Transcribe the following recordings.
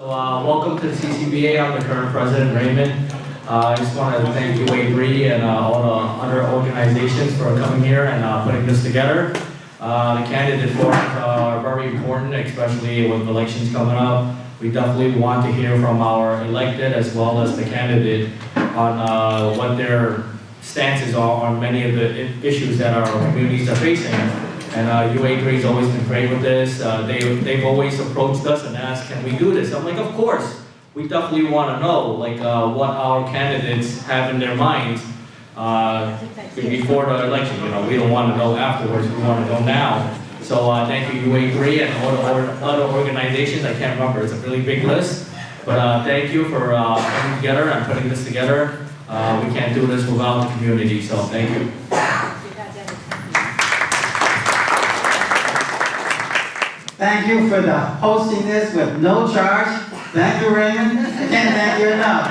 Welcome to the CCBA. I'm the current president, Raymond. I just want to thank UA3 and all the other organizations for coming here and putting this together. The candidate forums are very important, especially with elections coming up. We definitely want to hear from our elected as well as the candidate on what their stances are on many of the issues that our communities are facing. And UA3 has always been great with this. They've always approached us and asked, can we do this? I'm like, of course. We definitely want to know what our candidates have in their minds before the election. We don't want to know afterwards. We want to know now. So thank you UA3 and all the other organizations. I can't remember. It's a really big list. But thank you for coming together and putting this together. We can't do this without the community. So thank you. Thank you for hosting this with no charge. Thank you, Raymond. I can't thank you enough.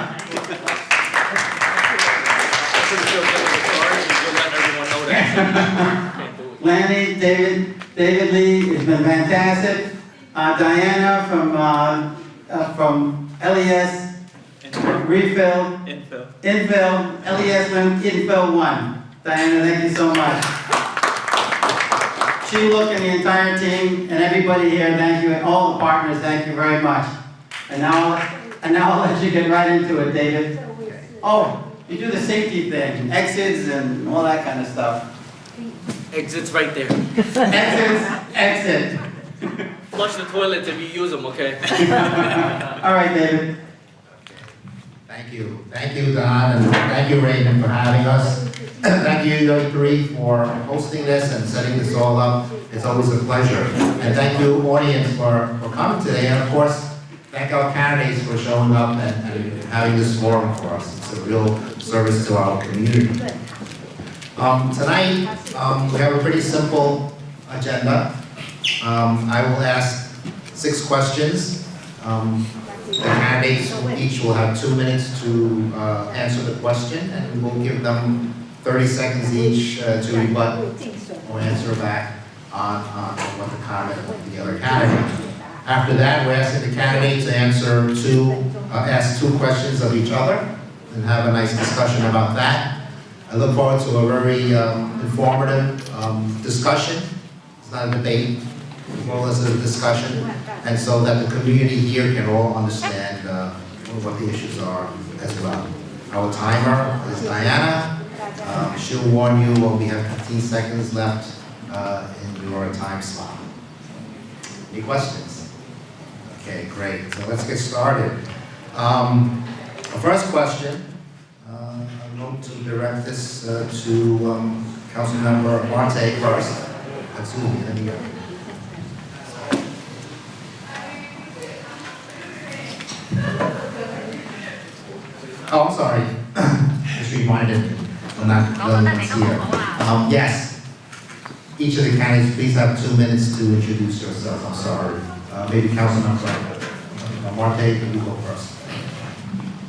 Lanny, David Lee, it's been fantastic. Diana from LES, Refill, Infill, LES Infill 1. Diana, thank you so much. Sheila and the entire team and everybody here, thank you, and all the partners, thank you very much. And now I'll let you get right into it, David. Oh, you do the safety thing, exits and all that kind of stuff. Exit's right there. Exit. Flush the toilets if you use them, okay? All right, David. Thank you. Thank you, Don, and thank you, Raymond, for having us. Thank you, UA3, for hosting this and setting this all up. It's always a pleasure. And thank you, audience, for coming today. And of course, thank our candidates for showing up and having this forum for us. It's a real service to our community. Tonight, we have a pretty simple agenda. I will ask 6 questions. The candidates each will have 2 minutes to answer the question, and we'll give them 30 seconds each to rebut or answer back on what the comment of the other candidate. After that, we're asking the candidate to ask 2 questions of each other and have a nice discussion about that. I look forward to a very informative discussion. It's not a debate, as well as a discussion, and so that the community here can all understand what the issues are as well. Our timer is Diana. She'll warn you when we have 15 seconds left in your time slot. Any questions? Okay, great. So let's get started. The first question, I'm going to direct this to Councilmember Marte first. Excuse me, let me go. Oh, I'm sorry. Just reminded when that's here. Yes. Each of the candidates, please have 2 minutes to introduce yourself. I'm sorry. Maybe Councilmember Marte, you go first.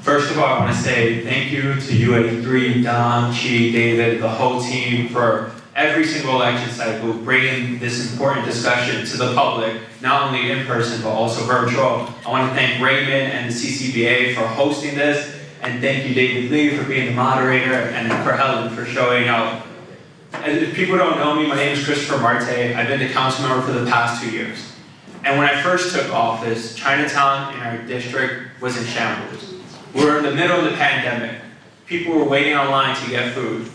First of all, I want to say thank you to UA3, Don, Chi, David, the whole team for every single election cycle, bringing this important discussion to the public, not only in person, but also virtual. I want to thank Raymond and the CCBA for hosting this, and thank you, David Lee, for being the moderator, and for Helen for showing up. And if people don't know me, my name is Christopher Marte. I've been the council member for the past 2 years. And when I first took office, Chinatown in our district was in shambles. We were in the middle of the pandemic. People were waiting online to get food.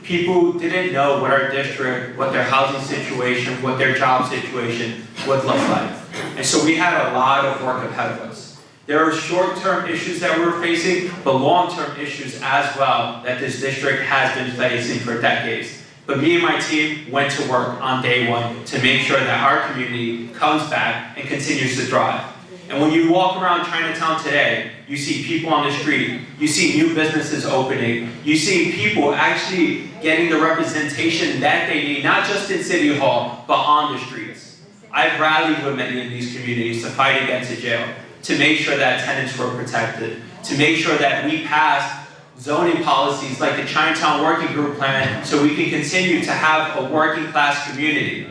People didn't know what our district, what their housing situation, what their job situation would look like. And so we had a lot of work ahead of us. There are short-term issues that we were facing, but long-term issues as well that this district has been facing for decades. But me and my team went to work on day 1 to make sure that our community comes back and continues to thrive. And when you walk around Chinatown today, you see people on the street, you see new businesses opening, you see people actually getting the representation that they need, not just in City Hall, but on the streets. I've rallied with many of these communities to fight against the jail, to make sure that tenants were protected, to make sure that we passed zoning policies like the Chinatown Working Group Plan so we can continue to have a working class community.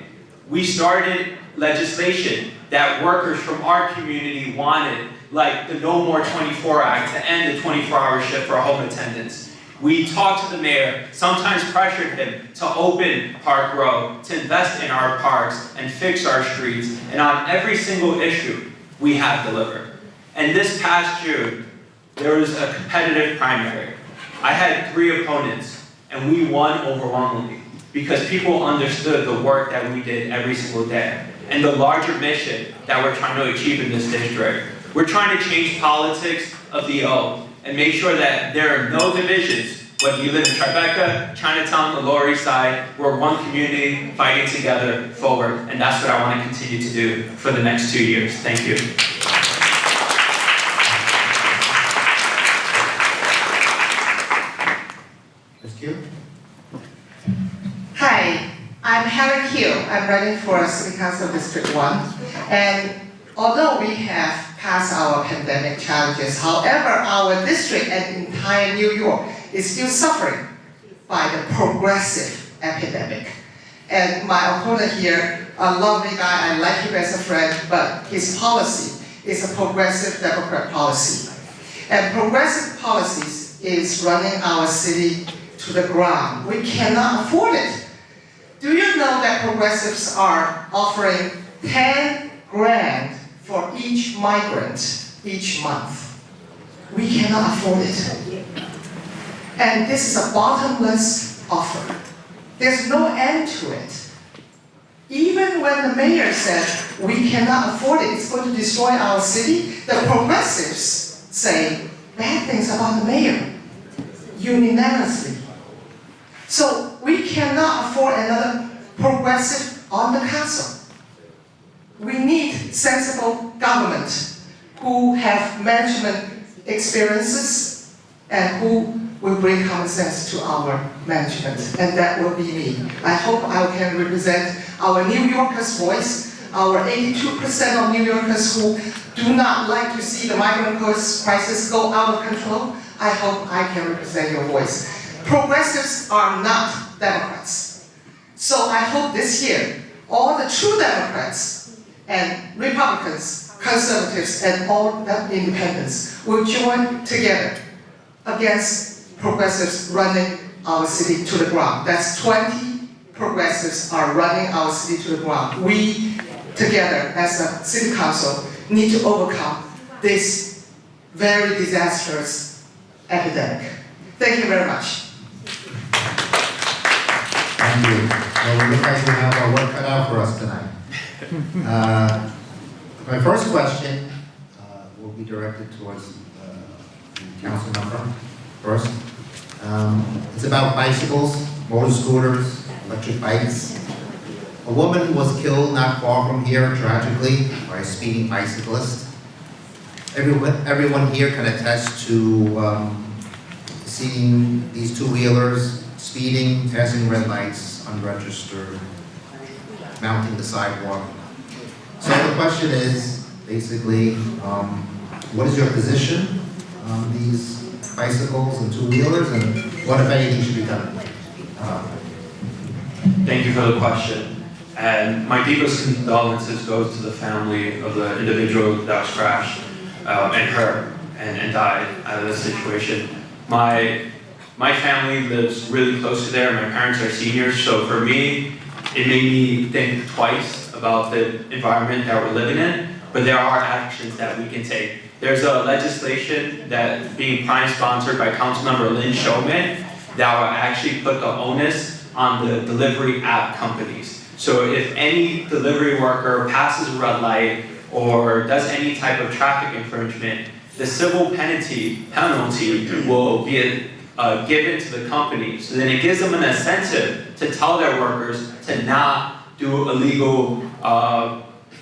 We started legislation that workers from our community wanted like the No More 24 Act to end the 24-hour shift for home attendants. We talked to the mayor, sometimes pressured him to open Park Row, to invest in our parks and fix our streets, and on every single issue, we have delivered. And this past June, there was a competitive primary. I had 3 opponents, and we won overwhelmingly because people understood the work that we did every single day and the larger mission that we're trying to achieve in this district. We're trying to change politics of the O and make sure that there are no divisions, whether you live in Tribeca, Chinatown, the Lower East Side. We're one community fighting together forward, and that's what I want to continue to do for the next 2 years. Thank you. Ms. Q? Hi, I'm Helen Q. I'm running for City Council District 1. And although we have passed our pandemic challenges, however, our district and entire New York is still suffering by the progressive epidemic. And my opponent here, a lovely guy, I like him as a friend, but his policy is a progressive Democrat policy. And progressive policies is running our city to the ground. We cannot afford it. Do you know that progressives are offering 10 grand for each migrant each month? We cannot afford it. And this is a bottomless offer. There's no end to it. Even when the mayor said we cannot afford it, it's going to destroy our city, the progressives say bad things about the mayor unanimously. So we cannot afford another progressive on the council. We need sensible government who have management experiences and who will bring common sense to our management, and that will be me. I hope I can represent our New Yorkers' voice, our 82% of New Yorkers who do not like to see the migrant crisis go out of control. I hope I can represent your voice. Progressives are not Democrats. So I hope this year, all the true Democrats and Republicans, conservatives, and all the independents will join together against progressives running our city to the ground. That's 20 progressives are running our city to the ground. We, together as a city council, need to overcome this very disastrous epidemic. Thank you very much. Thank you. Well, we look like we have our work cut out for us tonight. My first question will be directed towards the council member first. It's about bicycles, motor scooters, electric bikes. A woman was killed not far from here, tragically, by a speeding bicyclist. Everyone here can attest to seeing these two-wheelers speeding, passing red lights, unregistered, mounting the sidewalk. So the question is, basically, what is your position on these bicycles and two-wheelers, and what, if anything, should be done? Thank you for the question. And my deepest condolences goes to the family of the individual that was crashed and hurt and died out of this situation. My family lives really close to there. My parents are seniors, so for me, it made me think twice about the environment that we're living in, but there are actions that we can take. There's a legislation that's being prime sponsored by Councilmember Lynn Showman that will actually put the onus on the delivery app companies. So if any delivery worker passes a red light or does any type of traffic infringement, the civil penalty will be given to the company. So then it gives them an incentive to tell their workers to not do illegal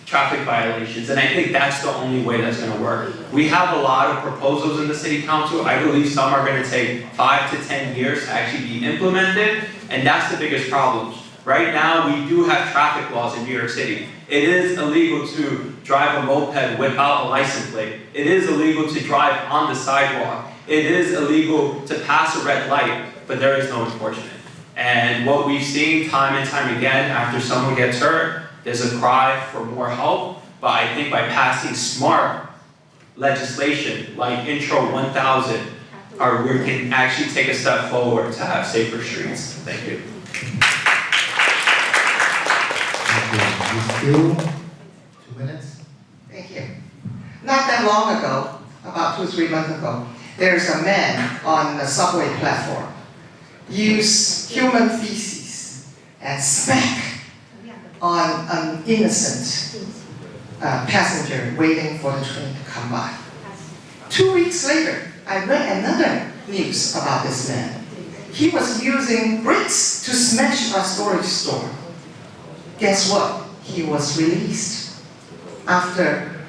traffic violations. And I think that's the only way that's going to work. We have a lot of proposals in the city council. I believe some are going to take 5 to 10 years to actually be implemented. And that's the biggest problem. Right now, we do have traffic laws in New York City. It is illegal to drive a moped without a license plate. It is illegal to drive on the sidewalk. It is illegal to pass a red light, but there is no enforcement. And what we've seen time and time again, after someone gets hurt, there's a cry for more help. But I think by passing smart legislation like Intro 1000, we can actually take a step forward to have safer streets. Thank you. Thank you. Ms. Q, 2 minutes. Thank you. Not that long ago, about 2 or 3 months ago, there's a man on the subway platform use human feces and smack on an innocent passenger waiting for the train to come by. 2 weeks later, I read another news about this man. He was using bricks to smash a storage store. Guess what? He was released after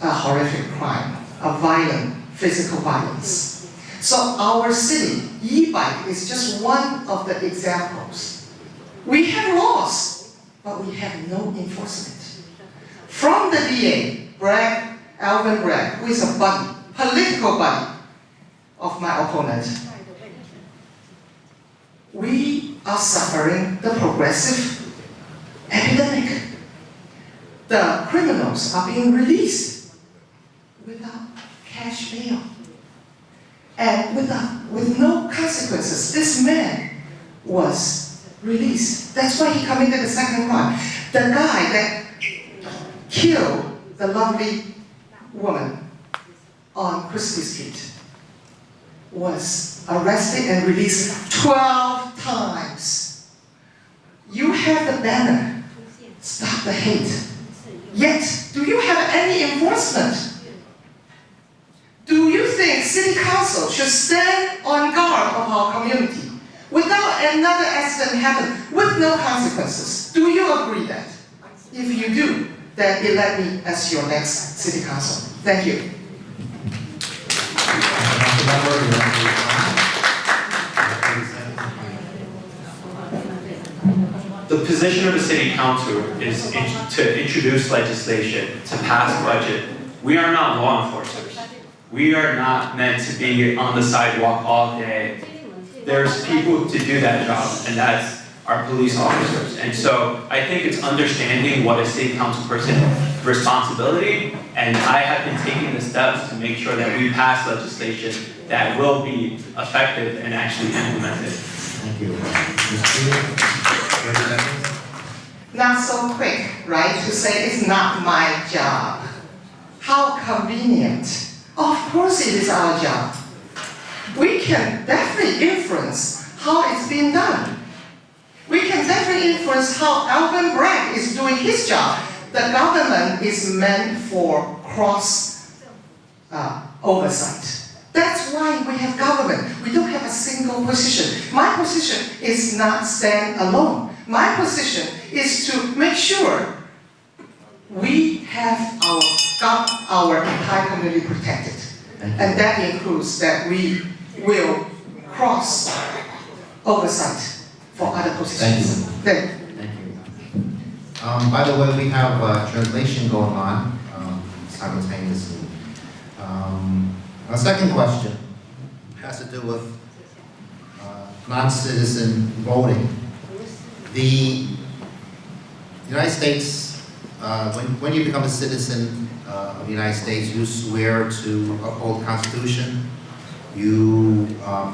a horrific crime, a violent physical violence. So our city, e-bike is just one of the examples. We have laws, but we have no enforcement. From the DA, Alvin Bragg, who is a buddy, political buddy of my opponent, we are suffering the progressive epidemic. The criminals are being released without cash bail and with no consequences. This man was released. That's why he committed the second crime. The guy that killed the lovely woman on Christie Street was arrested and released 12 times. You have the banner, stop the hate. Yet, do you have any enforcement? Do you think City Council should stand on guard of our community without another accident happen with no consequences? Do you agree that? If you do, then elect me as your next City Council. Thank you. The position of the City Council is to introduce legislation, to pass budget. We are not law enforcers. We are not meant to be on the sidewalk all day. There's people to do that job, and that's our police officers. And so I think it's understanding what a City Council person's responsibility, and I have been taking the steps to make sure that we pass legislation that will be effective and actually implemented. Thank you. Ms. Q, 30 seconds. Not so quick, right, to say it's not my job. How convenient. Of course it is our job. We can definitely influence how it's being done. We can definitely influence how Alvin Bragg is doing his job. The government is meant for cross oversight. That's why we have government. We don't have a single position. My position is not stand alone. My position is to make sure we have our entire community protected. And that includes that we will cross oversight for other positions. Thank you. By the way, we have translation going on simultaneously. Our second question has to do with non-citizen voting. The United States, when you become a citizen of the United States, you swear to uphold the Constitution. You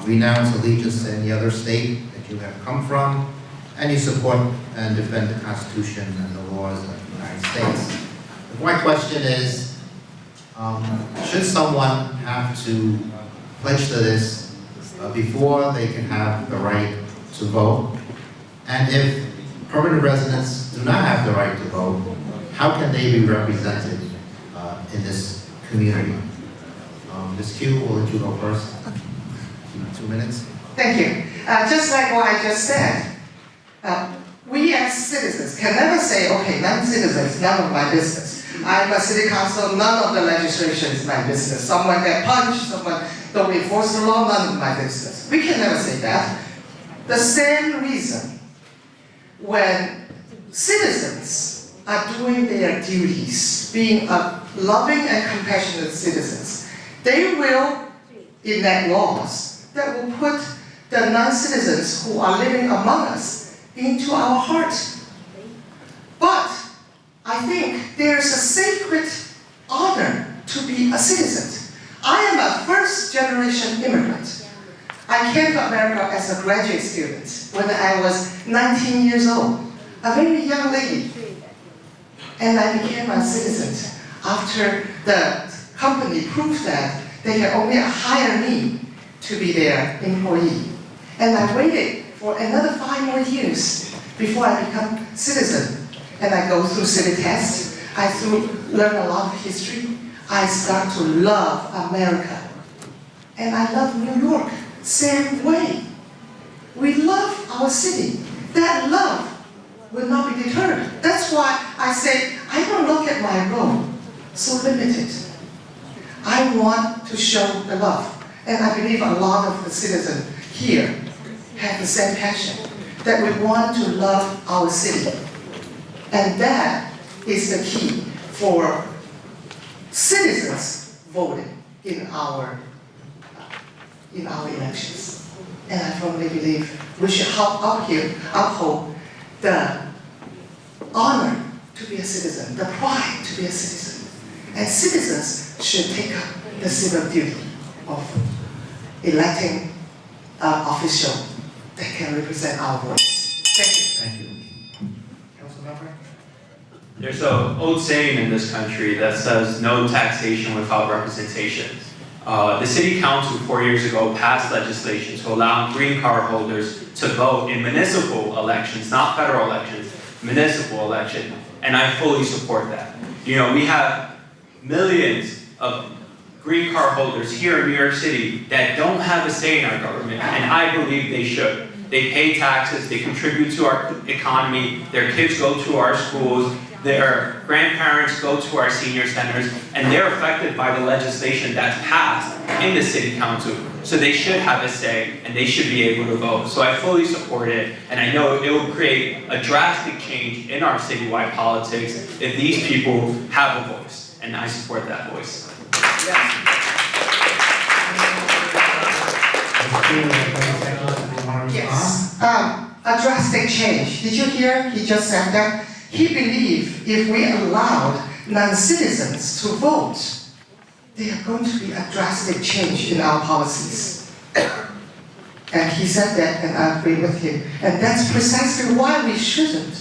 renounce allegiance to any other state that you have come from, and you support and defend the Constitution and the laws of the United States. My question is, should someone have to pledge to this before they can have the right to vote? And if permanent residents do not have the right to vote, how can they be represented in this community? Ms. Q, we'll let you go first. 2 minutes. Thank you. Just like what I just said, we as citizens can never say, okay, non-citizens, none of my business. I'm a city council, none of the legislation is my business. Someone get punched, someone don't enforce the law, none of my business. We can never say that. The same reason, when citizens are doing their duties, being a loving and compassionate citizens, they will enact laws that will put the non-citizens who are living among us into our heart. But I think there's a sacred honor to be a citizen. I am a first-generation immigrant. I came to America as a graduate student when I was 19 years old, a very young lady. And I became a citizen after the company proved that they can only hire me to be their employee. And I waited for another 5 more years before I become citizen. And I go through civic tests. I learn a lot of history. I start to love America. And I love New York, same way. We love our city. That love will not be deterred. That's why I say, I don't look at my role so limited. I want to show the love. And I believe a lot of the citizens here have the same passion, that we want to love our city. And that is the key for citizens voting in our elections. And I firmly believe we should uphold the honor to be a citizen, the pride to be a citizen. And citizens should take up the civil duty of electing an official that can represent our voice. Thank you. Thank you. Councilmember? There's an old saying in this country that says no taxation without representation. The city council 4 years ago passed legislation to allow green card holders to vote in municipal elections, not federal elections, municipal election, and I fully support that. You know, we have millions of green card holders here in New York City that don't have a say in our government, and I believe they should. They pay taxes, they contribute to our economy, their kids go to our schools, their grandparents go to our senior centers, and they're affected by the legislation that's passed in the city council. So they should have a say, and they should be able to vote. So I fully support it, and I know it will create a drastic change in our citywide politics if these people have a voice, and I support that voice. Yes. A drastic change. Did you hear? He just said that. He believed if we allowed non-citizens to vote, there are going to be a drastic change in our policies. And he said that, and I agree with him. And that's precisely why we shouldn't.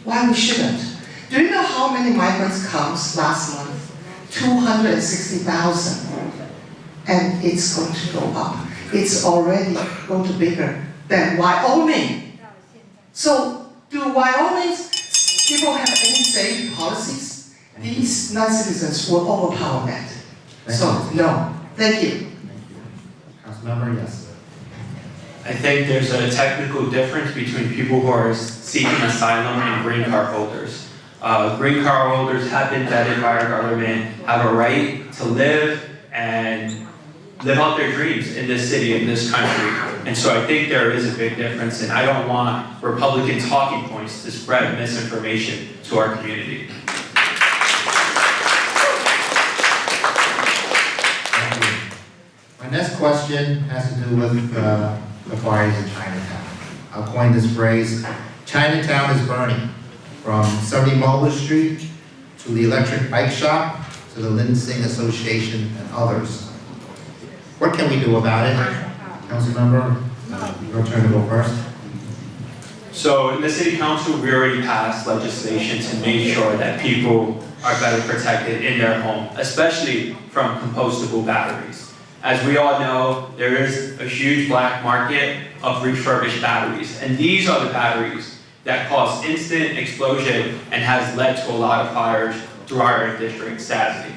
Why we shouldn't. Do you know how many migrants comes last month? 260,000. And it's going to go up. It's already going to be bigger than Wyoming. So, do Wyoming's people have any say in policies? These non-citizens will overpower that. So, no. Thank you. Councilmember, yes. I think there's a technical difference between people who are seeking asylum and green card holders. Green card holders have been vetted by our government, have a right to live and live out their dreams in this city, in this country. And so I think there is a big difference, and I don't want Republican talking points to spread misinformation to our community. Thank you. My next question has to do with the fires in Chinatown. I'll coin this phrase, Chinatown is burning, from 70 Mulberry Street to the electric bike shop to the Linsing Association and others. What can we do about it? Councilmember, your turn to go first. So in the city council, we already passed legislation to make sure that people are better protected in their home, especially from compostable batteries. As we all know, there is a huge black market of refurbished batteries, and these are the batteries that cause instant explosion and has led to a lot of fires throughout our district, sadly.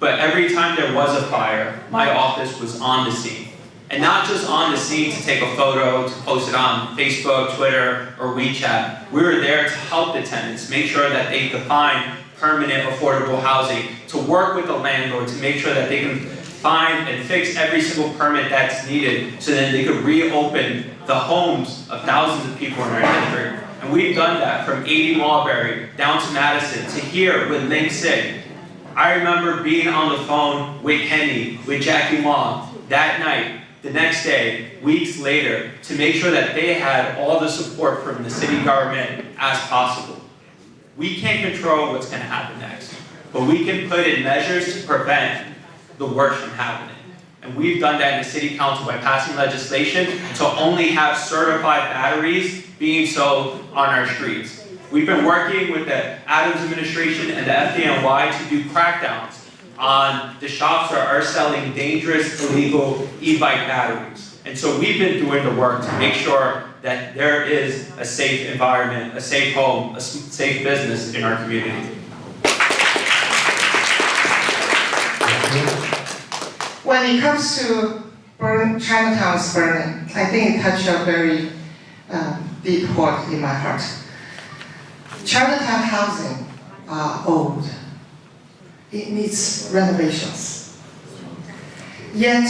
But every time there was a fire, my office was on the scene. And not just on the scene to take a photo, to post it on Facebook, Twitter, or WeChat. We were there to help the tenants, make sure that they could find permanent affordable housing, to work with the landlord to make sure that they can find and fix every single permit that's needed so then they could reopen the homes of thousands of people in our district. And we've done that from 80 Mulberry down to Madison to here with Linsing. I remember being on the phone with Kenny, with Jackie Wong that night, the next day, weeks later, to make sure that they had all the support from the city government as possible. We can't control what's going to happen next. but we can put in measures to prevent the worst from happening. And we've done that in the city council by passing legislation to only have certified batteries being sold on our streets. We've been working with the Adams administration and the FDNY to do crackdowns on the shops that are selling dangerous, illegal e-bike batteries. And so we've been doing the work to make sure that there is a safe environment, a safe home, a safe business in our community. When it comes to Chinatown's burning, I think it touched a very deep chord in my heart. Chinatown housing are old. It needs renovations. Yet,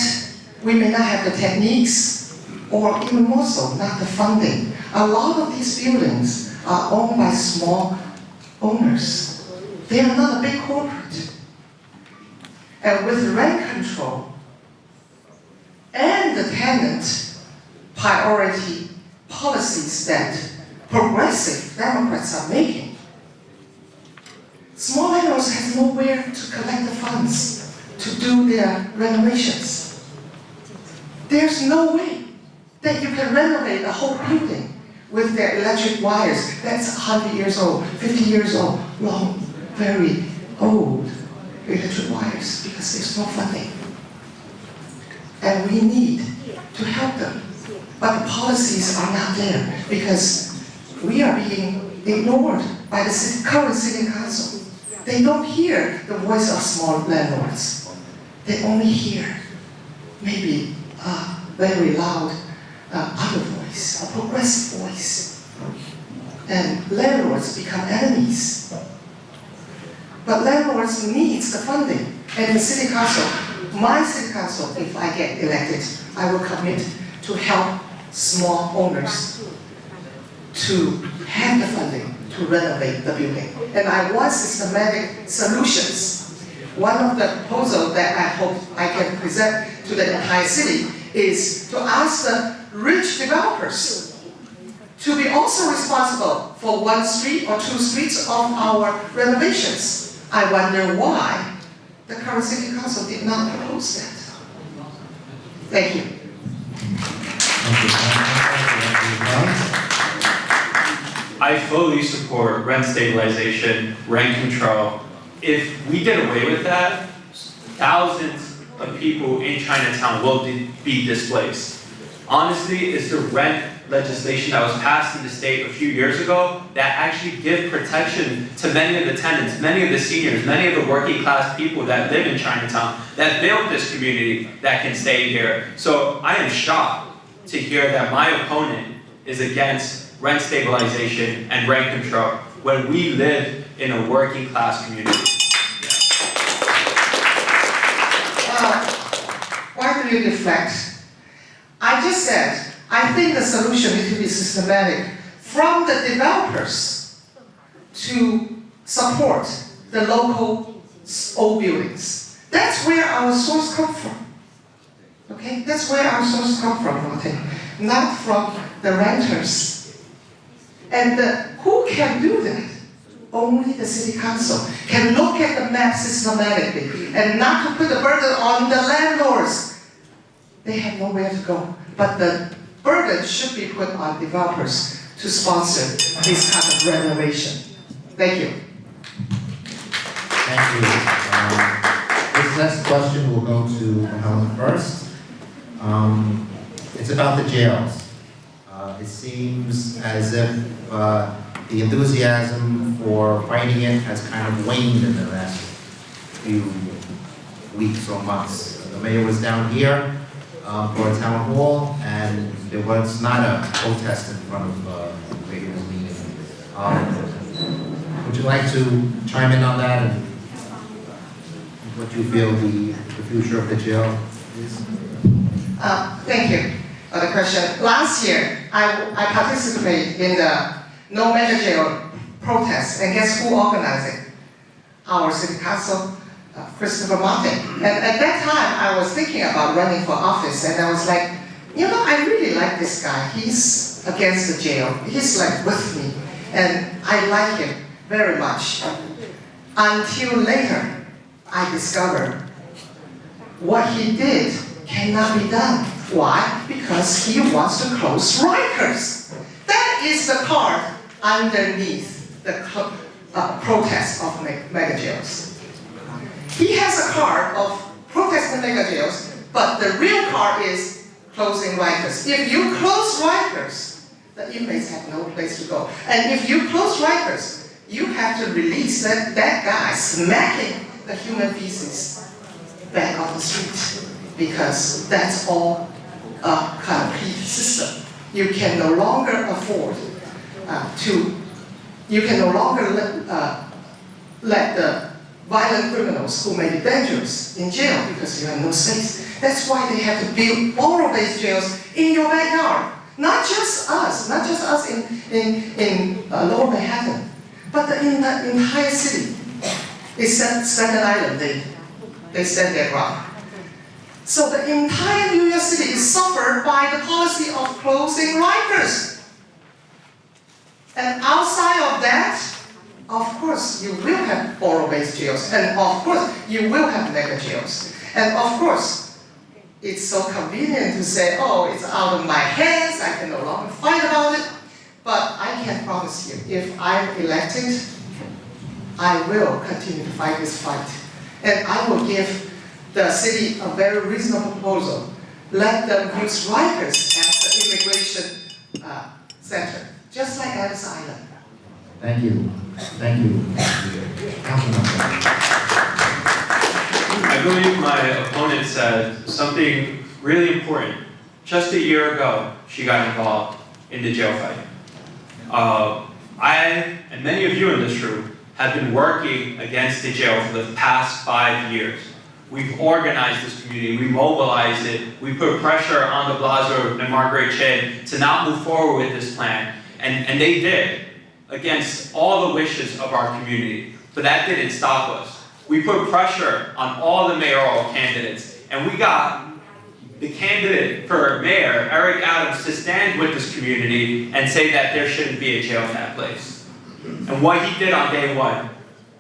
we may not have the techniques, or even more so, not the funding. A lot of these buildings are owned by small owners. They are not a big corporate. And with rent control and the tenant priority policies that progressive Democrats are making, small landlords have nowhere to collect the funds to do their renovations. There's no way that you can renovate a whole building with their electric wires that's 100 years old, 50 years old, long, very old electric wires, because there's no funding. And we need to help them. But the policies are not there because we are being ignored by the current city council. They don't hear the voice of small landlords. They only hear maybe a very loud other voice, a progressive voice. And landlords become enemies. But landlords needs the funding. And the city council, my city council, if I get elected, I will commit to help small owners to have the funding to renovate the building. And I want systematic solutions. One of the proposals that I hope I can present to the entire city is to ask the rich developers to be also responsible for one street or two streets of our renovations. I wonder why the current city council did not propose that. Thank you. I fully support rent stabilization, rent control. If we did away with that, thousands of people in Chinatown will be displaced. Honestly, it's the rent legislation that was passed in the state a few years ago that actually give protection to many of the tenants, many of the seniors, many of the working class people that live in Chinatown, that built this community, that can stay here. So I am shocked to hear that my opponent is against rent stabilization and rent control when we live in a working class community. Why do you deflect? I just said, I think the solution needs to be systematic from the developers to support the local old buildings. That's where our source comes from. Okay? That's where our source comes from, okay? Not from the renters. And who can do that? Only the city council can look at the map systematically and not to put the burden on the landlords. They have nowhere to go. But the burden should be put on developers to sponsor this kind of renovation. Thank you. Thank you. This next question will go to Helen first. It's about the jails. It seems as if the enthusiasm for fighting it has kind of waned in the last few weeks or months. The mayor was down here for a town hall, and there was not a protest in front of the mayor's meeting. Would you like to chime in on that and what you feel the future of the jail is? Thank you for the question. Last year, I participated in the No Mega Jail protest, and guess who organized it? Our city council, Christopher Marte. And at that time, I was thinking about running for office, and I was like, you know, I really like this guy. He's against the jail. He's like with me, and I like him very much. Until later, I discovered what he did cannot be done. Why? Because he wants to close Rikers. That is the card underneath the protest of mega jails. He has a card of protesting mega jails, but the real card is closing Rikers. If you close Rikers, the inmates have no place to go. And if you close Rikers, you have to release that guy smacking the human feces back on the street, because that's all a complete system. You can no longer afford you can no longer let the violent criminals who may be dangerous in jail because you have no space. That's why they have to build borrow-based jails in your backyard. Not just us in Lower Manhattan, but in the entire city. Except Staten Island, they stand their ground. So the entire New York City is suffered by the policy of closing Rikers. And outside of that, of course, you will have borrow-based jails, and of course, you will have mega jails. And of course, it's so convenient to say, oh, it's out of my hands, I can no longer fight about it. But I can promise you, if I'm elected, I will continue to fight this fight. And I will give the city a very reasonable proposal. Let them use Rikers as the immigration center, just like Ellis Island. Thank you. Thank you. I believe my opponent said something really important. Just a year ago, she got involved in the jail fight. I, and many of you in this room, have been working against the jail for the past 5 years. We've organized this community, we mobilized it, we put pressure on de Blasio and Margaret Chin to not move forward with this plan. And they did, against all the wishes of our community. But that didn't stop us. We put pressure on all the mayoral candidates, and we got the candidate for mayor, Eric Adams, to stand with this community and say that there shouldn't be a jail in that place. And what he did on day one,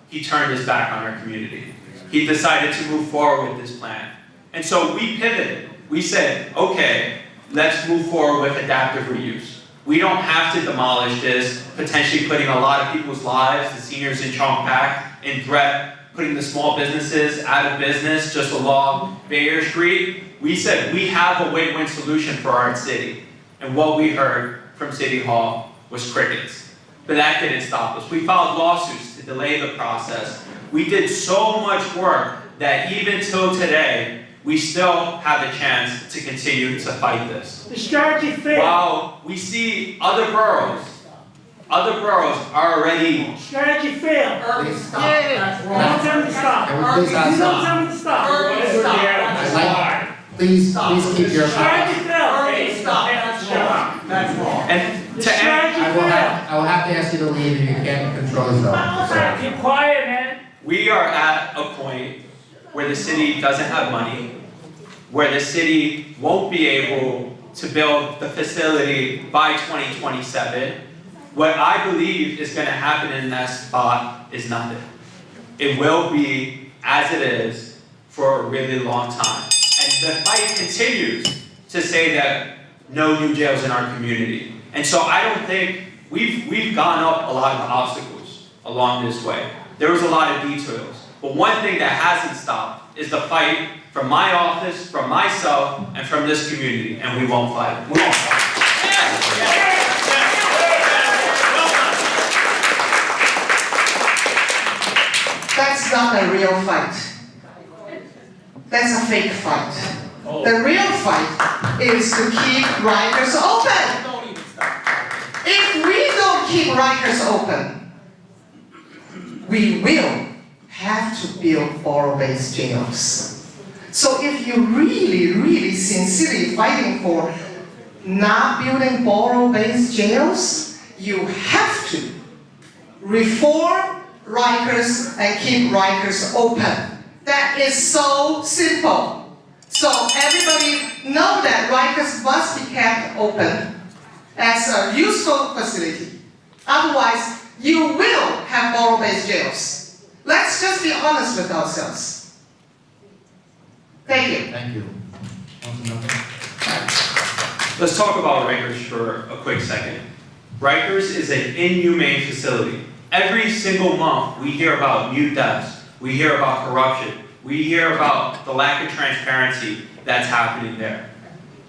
he turned his back on our community. He decided to move forward with this plan. And so we pivoted. We said, okay, let's move forward with adaptive reuse. We don't have to demolish this, potentially putting a lot of people's lives, the seniors in Chong Pak, in threat, putting the small businesses out of business just along Bayer Street. We said we have a win-win solution for our city. And what we heard from City Hall was crickets. But that didn't stop us. We filed lawsuits to delay the process. We did so much work that even till today, we still have a chance to continue to fight this. The strategy failed. While we see other boroughs are already... Strategy failed. Please stop. That's wrong. Don't tell me to stop. Please Don't stop. tell me to stop. Please keep your Strategy failed. Stop. That's wrong. And The to end, strategy I will failed. have to ask you to leave if you can't control yourself. Keep quiet, man. we are at a point where the city doesn't have money, where the city won't be able to build the facility by 2027. What I believe is going to happen in that spot is nothing. It will be as it is for a really long time. And the fight continues to say that no new jails in our community. And so I don't think we've gone up a lot of obstacles along this way. There was a lot of details. But one thing that hasn't stopped is the fight from my office, from myself, and from this community. And we won't fight. We won't fight. That's not a real fight. That's a fake fight. The real fight is to keep Rikers open. If we don't keep Rikers open, we will have to build borrow-based jails. So if you're really, really sincerely fighting for not building borrow-based jails, you have to reform Rikers and keep Rikers open. That is so simple. So everybody know that Rikers must be kept open as a useful facility. Otherwise, you will have borrow-based jails. Let's just be honest with ourselves. Thank you. Thank you. Councilmember? Let's talk about Rikers for a quick second. Rikers is an inhumane facility. Every single month, we hear about new deaths. We hear about corruption. We hear about the lack of transparency that's happening there.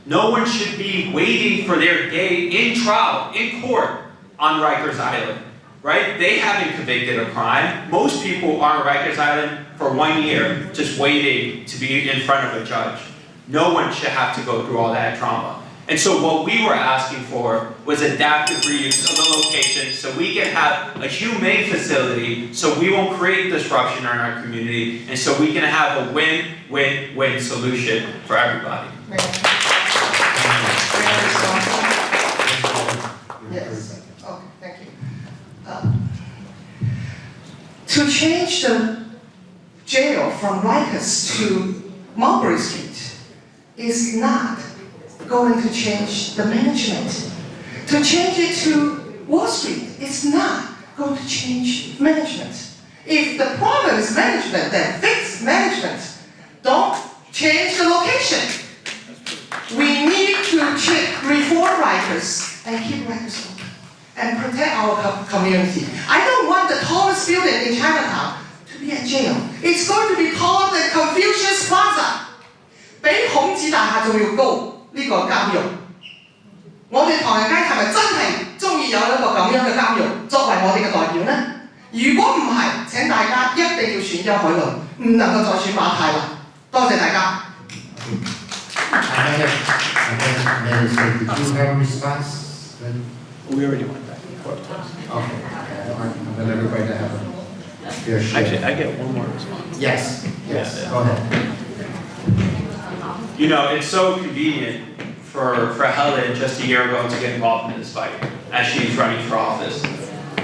No one should be waiting for their day in trial, in court, on Rikers Island, right? They haven't convicted a crime. Most people are on Rikers Island for 1 year, just waiting to be in front of a judge. No one should have to go through all that trauma. And so what we were asking for was adaptive reuse of the location so we can have a humane facility so we won't create disruption in our community and so we can have a win-win-win solution for everybody. Yes. Okay, thank you. To change the jail from Rikers to Mulberry Street is not going to change the management. To change it to Wall Street is not going to change management. If the problem is management, then fix management. Don't change the location. We need to reform Rikers and keep Rikers open and protect our community. I don't want the tallest building in Chinatown to be a jail. It's going to be taller than Confucius Plaza. 比孔子大廈仲要高。呢個監獄，我哋唐人街係咪真係中意有一個咁樣嘅監獄作為我哋嘅代表呢？如果唔係，請大家一定要選優海倫，唔能夠再選馬太啦。多謝大家。Did you have a response? We already went back and forth. Okay. I want everybody to have a fair share. Actually, I get one more response. Yes, yes, Yeah. go ahead. You know, it's so convenient for Helen just a year ago to get involved in this fight as she's running for office.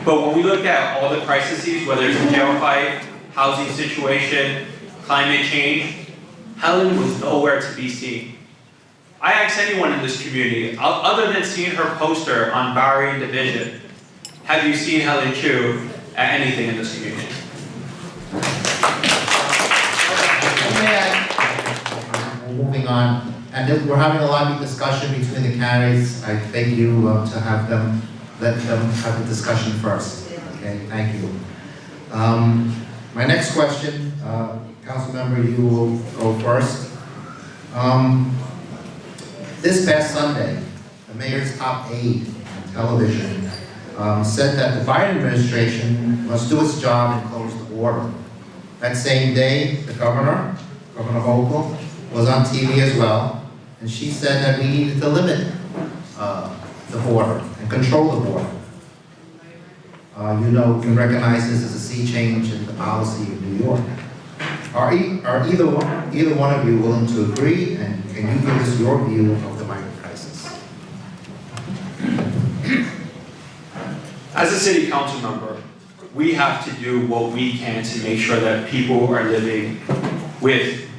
But when we look at all the crises, whether it's the jail fight, housing situation, climate change, Helen was nowhere to be seen. I ask anyone in this community, other than seeing her poster on Bowery and Division, have you seen Helen Chu at anything in this community? Moving on, and then we're having a lively discussion between the candidates. I beg you to let them have the discussion first. Okay, thank you. My next question, council member, you will go first. This past Sunday, the mayor's top aide on television said that the Biden administration must do its job and close the border. That same day, the Governor Hochul, was on TV as well, and she said that we needed to limit the border and control the border. You know, we can recognize this as a sea change in the policy of New York. Are either one of you willing to agree, and can you give us your view of the migrant crisis? As a city council member, we have to do what we can to make sure that people are living with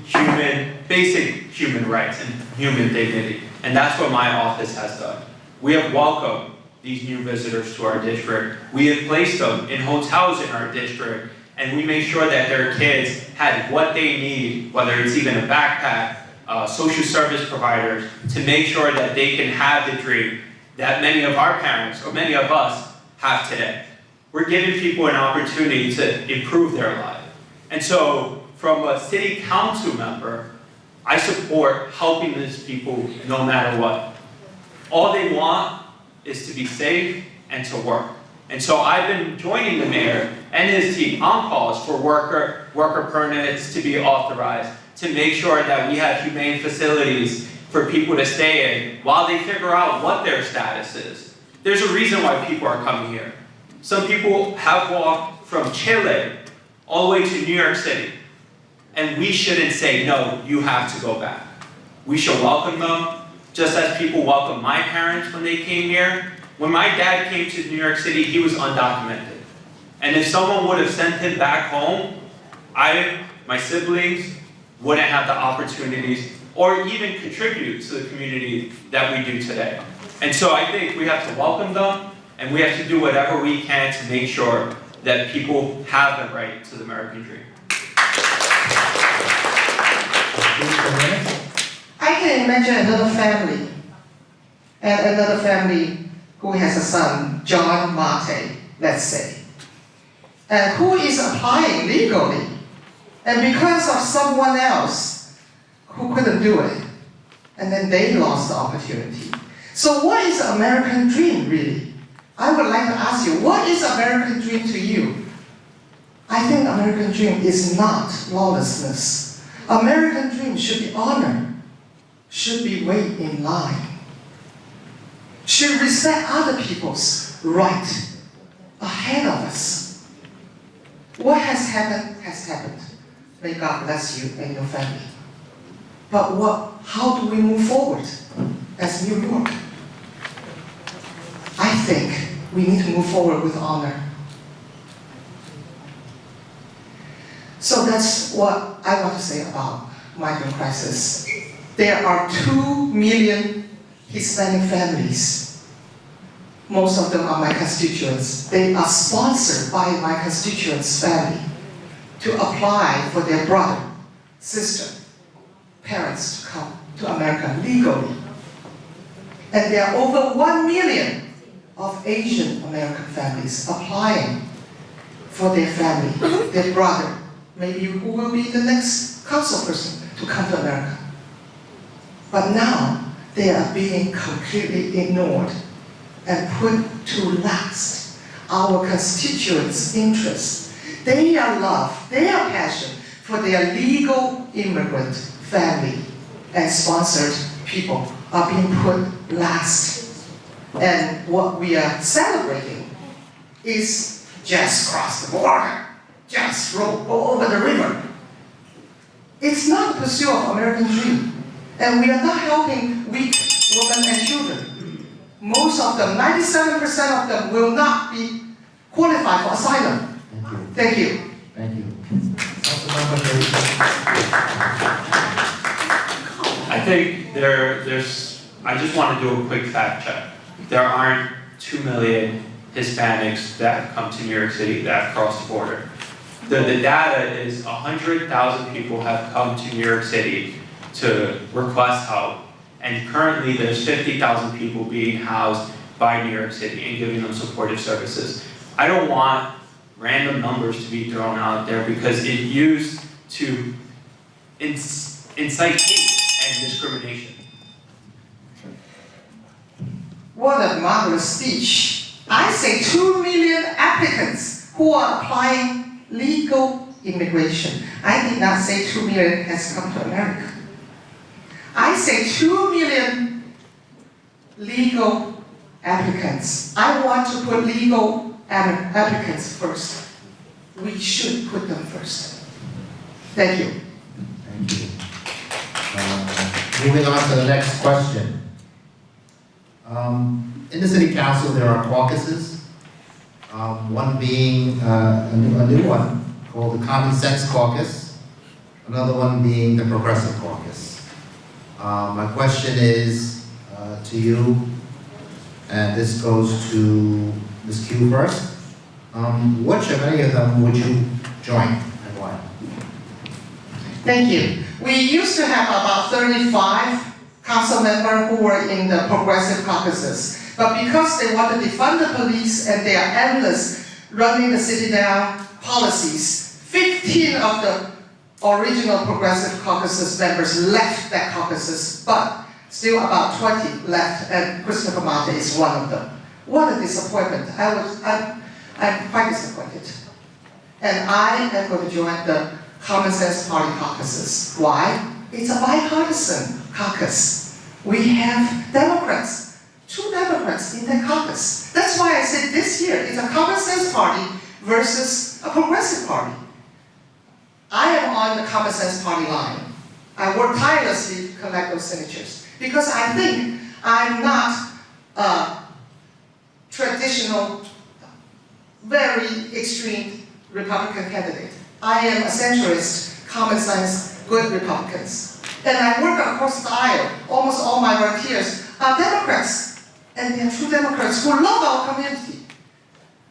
basic human rights and human dignity. And that's what my office has done. We have welcomed these new visitors to our district. We have placed them in hotels in our district, and we make sure that their kids had what they need, whether it's even a backpack, social service providers, to make sure that they can have the dream that many of our parents, or many of us, have today. We're giving people an opportunity to improve their life. And so, from a city council member, I support helping these people no matter what. All they want is to be safe and to work. And so I've been joining the mayor and his team on calls for worker permits to be authorized, to make sure that we have humane facilities for people to stay in while they figure out what their status is. There's a reason why people are coming here. Some people have walked from Chile all the way to New York City. And we shouldn't say, no, you have to go back. We should welcome them, just as people welcome my parents when they came here. When my dad came to New York City, he was undocumented. And if someone would have sent him back home, my siblings, wouldn't have the opportunities or even contribute to the community that we do today. And so I think we have to welcome them, and we have to do whatever we can to make sure that people have a right to the American dream. I can imagine another family, and another family who has a son, John Marte, let's say, and who is applying legally, and because of someone else who couldn't do it, and then they lost the opportunity. So what is the American dream, really? I would like to ask you, what is American dream to you? I think American dream is not lawlessness. American dream should be honor, should be wait in line, should respect other people's right ahead of us. What has happened has happened. May God bless you and your family. But how do we move forward as New York? I think we need to move forward with honor. So that's what I want to say about migrant crisis. There are 2 million Hispanic families. Most of them are my constituents. They are sponsored by my constituents' family to apply for their brother, sister, parents to come to America legally. And there are over 1 million of Asian American families applying for their family, their brother, maybe who will be the next council person to come to America. But now they are being completely ignored and put to last. Our constituents' interests, their love, their passion for their legal immigrant family and sponsored people are being put last. And what we are celebrating is just cross the border, just go over the river. It's not the pursuit of American dream. And we are not helping weak women and children. Most of them, 97% of them, will not be qualified for asylum. Thank you. Thank you. I think I just want to do a quick fact check. There aren't 2 million Hispanics that have come to New York City that have crossed the border. The data is 100,000 people have come to New York City to request help, and currently there's 50,000 people being housed by New York City and giving them supportive services. I don't want random numbers to be thrown out there because it used to incite hate and discrimination. What a marvelous speech. I say 2 million applicants who are applying legal immigration. I did not say 2 million has come to America. I say 2 million legal applicants. I want to put legal applicants first. We should put them first. Thank you. Thank you. Moving on to the next question. In the City Council, there are caucuses. One being a new one called the Common Sense Caucus. Another one being the Progressive Caucus. My question is to you, and this goes to Ms. Q first. Which of any of them would you join and why? Thank you. We used to have about 35 council members who were in the Progressive Caucuses. But because they want to defund the police and they are endless running the city down policies, 15 of the original Progressive Caucuses members left that caucuses, but still about 20 left, and Christopher Marte is one of them. What a disappointment. I'm quite disappointed. And I am going to join the Common Sense Party caucuses. Why? It's a bipartisan caucus. We have Democrats, 2 Democrats in that caucus. That's why I said this year it's a Common Sense Party versus a Progressive Party. I am on the Common Sense Party line. I work tirelessly to collect those signatures because I think I'm not a traditional, very extreme Republican candidate. I am a centrist, common sense, good Republicans. And I work across the aisle. Almost all my volunteers are Democrats. And they're true Democrats who love our community.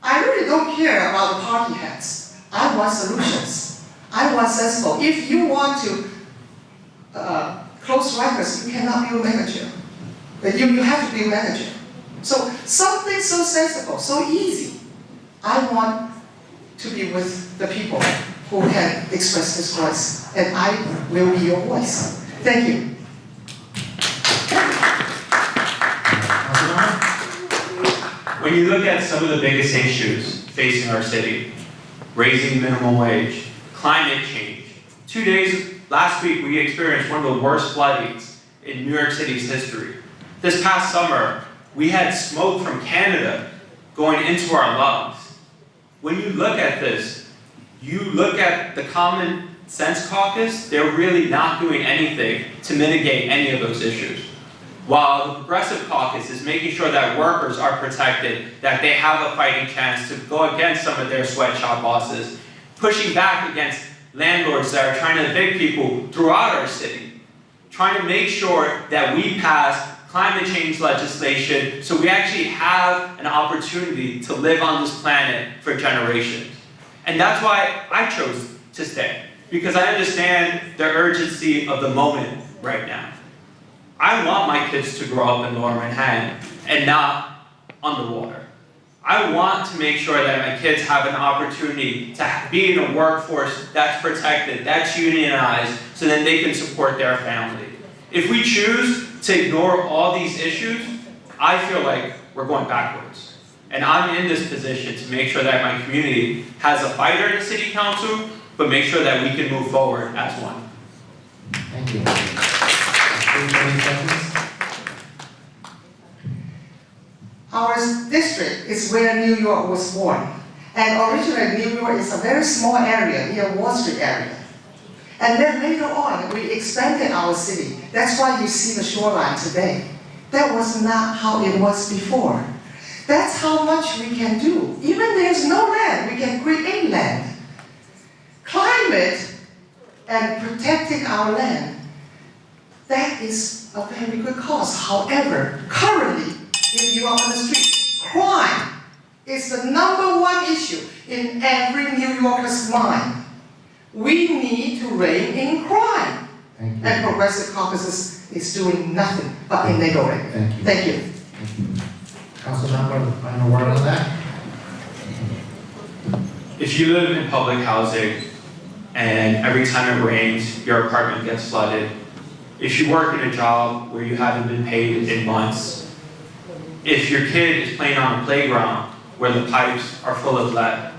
I really don't care about the party hats. I want solutions. I want sensible. If you want to close records, you cannot be a manager. You have to be a manager. So something so sensible, so easy. I want to be with the people who can express this voice, and I will be your voice. Thank you. When you look at some of the biggest issues facing our city, raising minimum wage, climate change. Last week we experienced one of the worst floodings in New York City's history. This past summer, we had smoke from Canada going into our lungs. When you look at this, you look at the Common Sense Caucus, they're really not doing anything to mitigate any of those issues. While the Progressive Caucus is making sure that workers are protected, that they have a fighting chance to go against some of their sweatshop bosses, pushing back against landlords that are trying to evict people throughout our city, trying to make sure that we pass climate change legislation so we actually have an opportunity to live on this planet for generations. And that's why I chose to stay, because I understand the urgency of the moment right now. I want my kids to grow up in Lower Manhattan and not on the water. I want to make sure that my kids have an opportunity to be in a workforce that's protected, that's unionized, so that they can support their family. If we choose to ignore all these issues, I feel like we're going backwards. And I'm in this position to make sure that my community has a fighter in the city council, but make sure that we can move forward as one. Thank you. 30 seconds. Our district is where New York was born. And originally, New York is a very small area near Wall Street area. And then later on, we expanded our city. That's why you see the shoreline today. That was not how it was before. That's how much we can do. Even there's no land, we can create land. Climate and protecting our land, that is a very good cause. However, currently, if you are on the street, crime is the #1 issue in every New Yorker's mind. We need to rein in crime. Thank you. And Progressive Caucus is doing nothing but enable it. Thank you. Thank you. Thank you. Councilmember, final word on that? If you live in public housing and every time it rains, your apartment gets flooded, if you work in a job where you haven't been paid in months, if your kid is playing on a playground where the pipes are full of lead,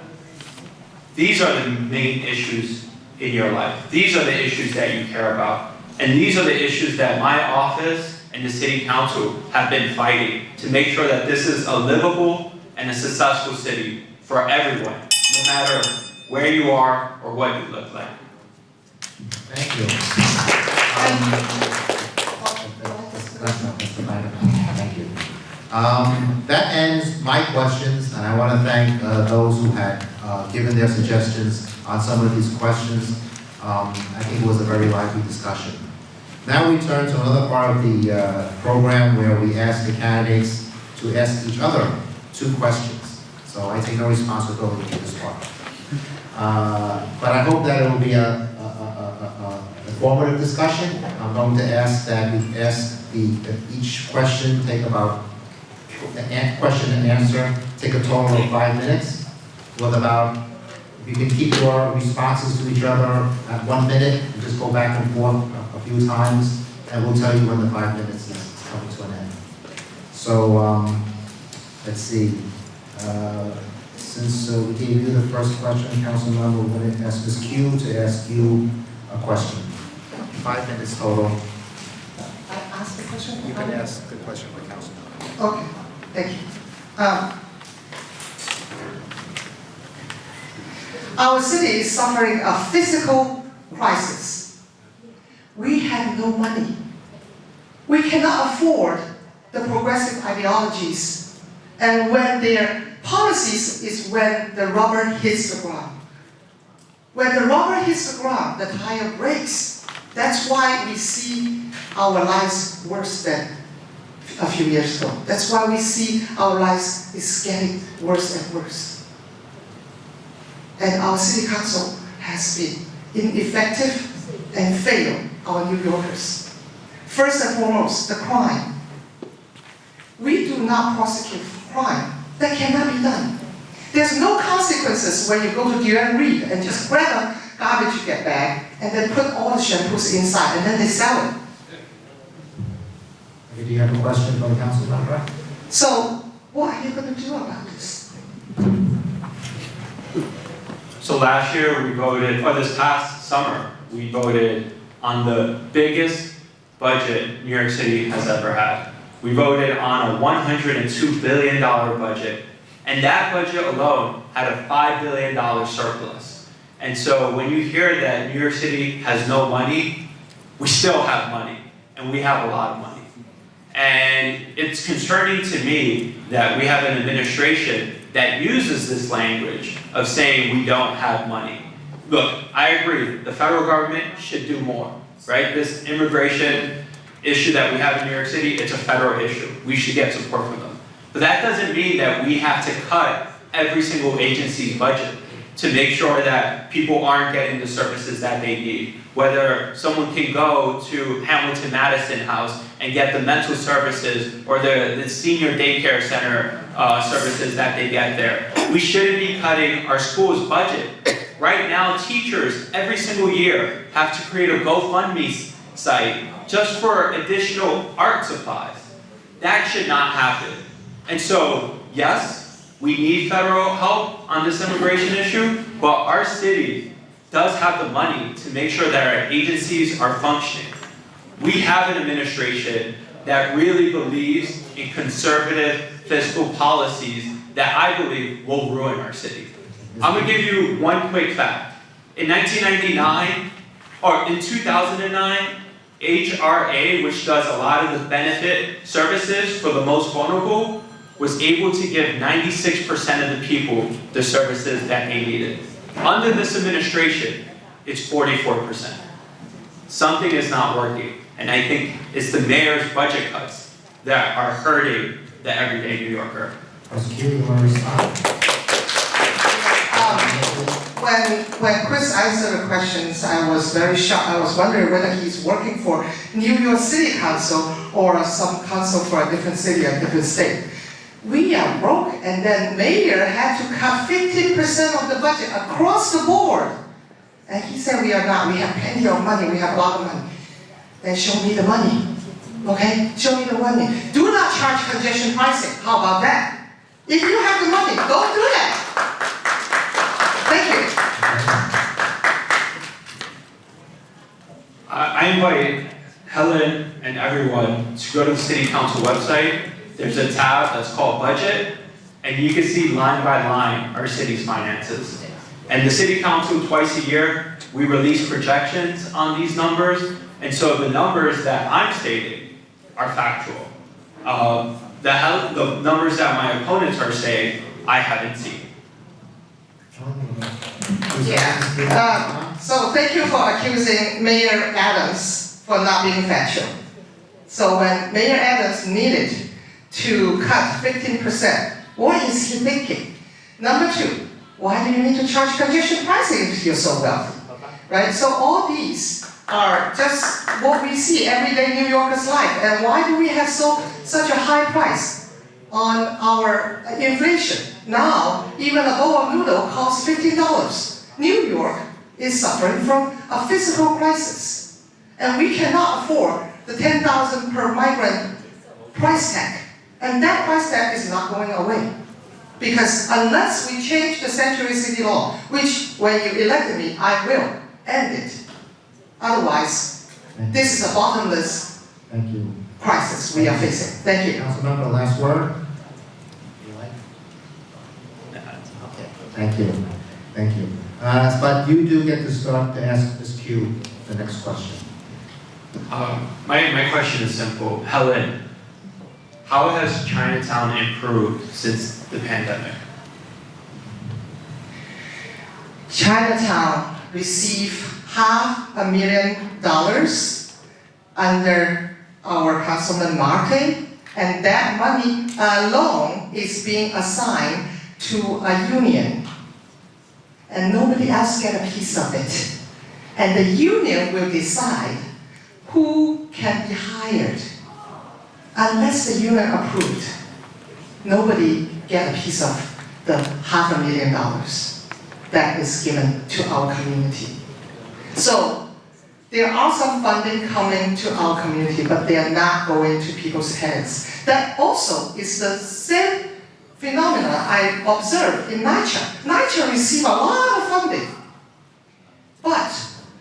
these are the main issues in your life. These are the issues that you care about. And these are the issues that my office and the city council have been fighting to make sure that this is a livable and a successful city for everyone, no matter where you are or what you look like. Thank you. Thank you. That ends my questions, and I want to thank those who had given their suggestions on some of these questions. I think it was a very lively discussion. Now we turn to another part of the program where we ask the candidates to ask each other 2 questions. So I take no responsibility for this part. But I hope that it will be a informative discussion. I'm going to ask that we ask each question take about question and answer, take a total of 5 minutes, with about, if you can keep your responses to each other at 1 minute, and just go back and forth a few times, and we'll tell you when the 5 minutes is coming to an end. So, let's see. Since we gave you the first question, Councilmember, we're going to ask Ms. Q to ask you a question. 5 minutes total. I asked the question? You can ask the question for Councilmember. Okay, thank you. Our city is suffering a physical crisis. We have no money. We cannot afford the progressive ideologies. And when their policies is when the rubber hits the ground. When the rubber hits the ground, the tire breaks. That's why we see our lives worse than a few years ago. That's why we see our lives is getting worse and worse. And our city council has been ineffective and failed our New Yorkers. First and foremost, the crime. We do not prosecute crime. That cannot be done. There's no consequences when you go to UA3 and just grab a garbage bag and then put all the shampoos inside and then they sell it. Okay, do you have a question for the council member? So, what are you going to do about this? So last year we voted, or this past summer, we voted on the biggest budget New York City has ever had. We voted on a $102 billion budget, and that budget alone had a $5 billion surplus. And so when you hear that New York City has no money, we still have money, and we have a lot of money. And it's concerning to me that we have an administration that uses this language of saying we don't have money. Look, I agree, the federal government should do more, right? This immigration issue that we have in New York City, it's a federal issue. We should get support from them. But that doesn't mean that we have to cut every single agency's budget to make sure that people aren't getting the services that they need. Whether someone can go to Hamilton Madison House and get the mental services or the senior daycare center services that they get there. We shouldn't be cutting our school's budget. Right now, teachers every single year have to create a GoFundMe site just for additional art supplies. That should not happen. And so, yes, we need federal help on this immigration issue, but our city does have the money to make sure that our agencies are functioning. We have an administration that really believes in conservative fiscal policies that I believe will ruin our city. I'm gonna give you one quick fact. In 1999, or in 2009, HRA, which does a lot of the benefit services for the most vulnerable, was able to give 96% of the people the services that they needed. Under this administration, it's 44%. Something is not working, and I think it's the mayor's budget cuts that are hurting the everyday New Yorker. Prosecutor, you want to respond? When Chris answered the questions, I was very shocked. I was wondering whether he's working for New York City Council or some council for a different city or a different state. We are broke, and then mayor had to cut 50% of the budget across the board. And he said we are not, we have plenty of money, we have a lot of money. Then show me the money, okay? Show me the money. Do not charge congestion pricing, how about that? If you have the money, don't do that. Thank you. I invite Helen and everyone to go to the City Council website. There's a tab that's called Budget, and you can see line by line our city's finances. And the City Council, twice a year, we release projections on these numbers, and so the numbers that I'm stating are factual. The numbers that my opponents are saying, I haven't seen. Yeah. So thank you for accusing Mayor Adams for not being factual. So when Mayor Adams needed to cut 15%, what is he thinking? Number two, why do you need to charge congestion pricing if you're so wealthy? Right? So all these are just what we see everyday New Yorkers' life. And why do we have such a high price on our inflation? Now, even a bowl of noodle costs $15. New York is suffering from a physical crisis. And we cannot afford the $10,000 per migrant price tag. And that price tag is not going away. Because unless we change the sanctuary city law, which when you elected me, I will end it. Otherwise, this is a bottomless crisis we are facing. Thank you. Councilmember, last word? Okay, thank you. Thank you. But you do get to start to ask Ms. Q the next question. My question is simple. Helen, how has Chinatown improved since the pandemic? Chinatown received $500,000 under our Councilman Marte And that money alone is being assigned to a union. And nobody else get a piece of it. And the union will decide who can be hired. Unless the union approved, nobody get a piece of the $500,000 that is given to our community. So there are some funding coming to our community, but they are not going to people's heads. That also is the same phenomena I observed in NYCHA. NYCHA receive a lot of funding, but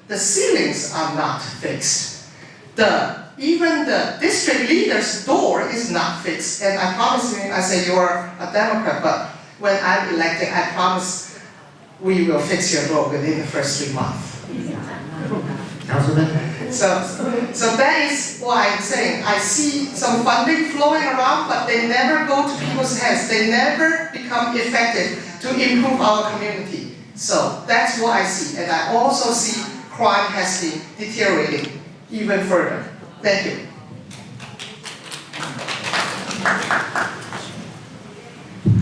the ceilings are not fixed. Even the district leader's door is not fixed. And I promise you, I say you're a Democrat, but when I'm elected, I promise we will fix your door within the first 3 months. Councilman? So that is why I'm saying I see some funding flowing around, but they never go to people's heads. They never become effective to improve our community. So that's what I see. And I also see crime has been deteriorating even further. Thank you.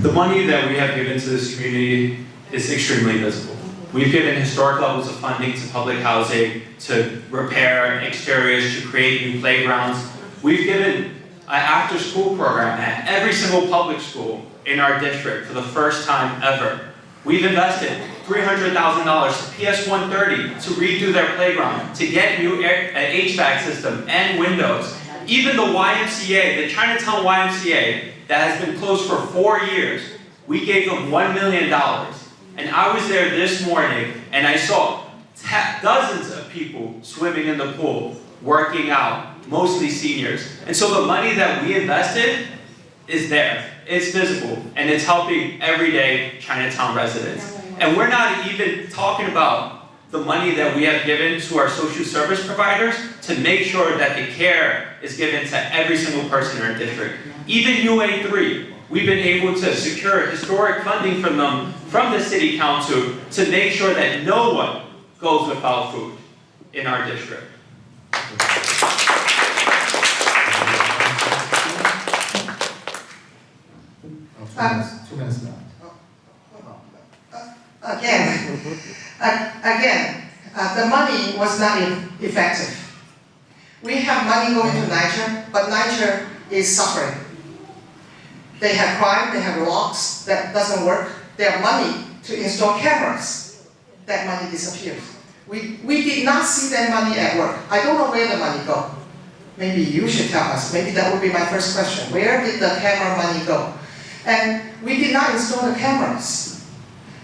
The money that we have given to this community is extremely visible. We've given historic levels of funding to public housing, to repair exteriors, to create new playgrounds. We've given an after-school program at every single public school in our district for the first time ever. We've invested $300,000 to PS130 to redo their playground, to get new HVAC system and windows. Even the YMCA, the Chinatown YMCA, that has been closed for 4 years, we gave them $1 million. And I was there this morning, and I saw dozens of people swimming in the pool, working out, mostly seniors. And so the money that we invested is there. It's visible, and it's helping everyday Chinatown residents. And we're not even talking about the money that we have given to our social service providers to make sure that the care is given to every single person in our district. Even UA3, we've been able to secure historic funding from them, from the city council, to make sure that no one goes without food in our district. Two minutes left. Again, the money was not effective. We have money going to NYCHA, but NYCHA is suffering. They have crime, they have locks, that doesn't work. They have money to install cameras, that money disappears. We did not see that money at work. I don't know where the money go. Maybe you should tell us. Maybe that would be my first question. Where did the camera money go? And we did not install the cameras.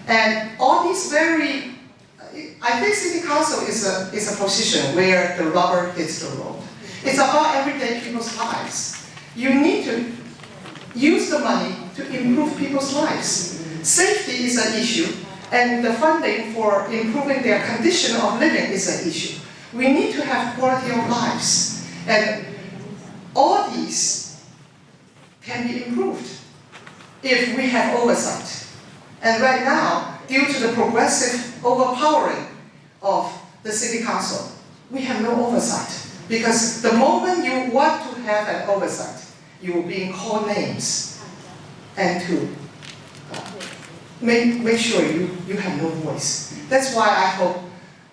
And all these I think city council is a position where the rubber hits the road. It's about everyday people's lives. You need to use the money to improve people's lives. Safety is an issue, and the funding for improving their condition of living is an issue. We need to have quality of lives. And all these can be improved if we have oversight. And right now, due to the progressive overpowering of the city council, we have no oversight. Because the moment you want to have an oversight, you will be called names and to make sure you have no voice. That's why I hope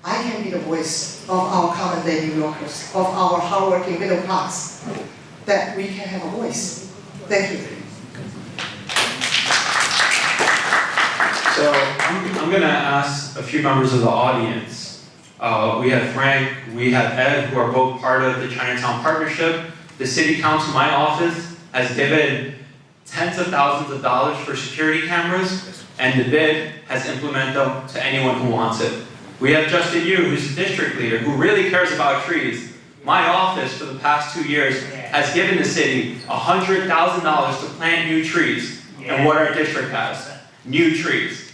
I can be the voice of our common day New Yorkers, of our hardworking middle class, that we can have a voice. Thank you. So I'm going to ask a few members of the audience. We have Frank, we have Ed, who are both part of the Chinatown Partnership. The City Council, my office, has given tens of thousands of dollars for security cameras, and the bid has implemented them to anyone who wants it. We have Justin Yu, who's a district leader, who really cares about trees. My office, for the past 2 years, has given the city $100,000 to plant new trees, and what our district has, new trees.